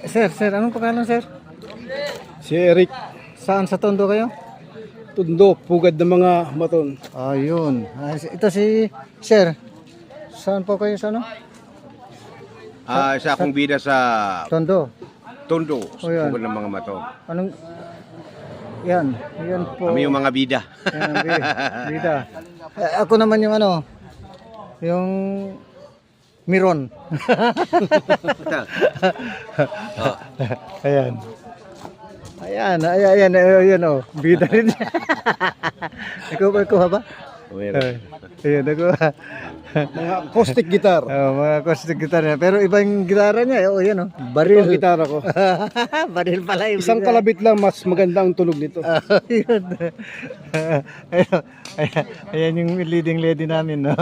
Sir, anong pangalan, sir? Si Eric Saan sa Tondo kayo? Tundo, pugad ng mga maton. Ayun. Ito si Sir. Saan po kayo sa ano? Isa akong bida sa Tondo. Tondo, Oh, yan. pugad ng mga mato. Anong Yan po. Kami yung mga bida. Yan, bida. Ako naman yung ano, yung Miron. Ayan. Ayan, oh. Bida rin. Ikaw ba? Ayan, ako. Mga acoustic guitar. Mga acoustic guitar niya. Pero iba yung gitara niya. Oh, yan, oh. Baril. Ito ang gitara ko. Baril pala yung Isang kalabit lang, mas maganda ang tunog nito. Ayun. Ayan yung leading lady namin, no?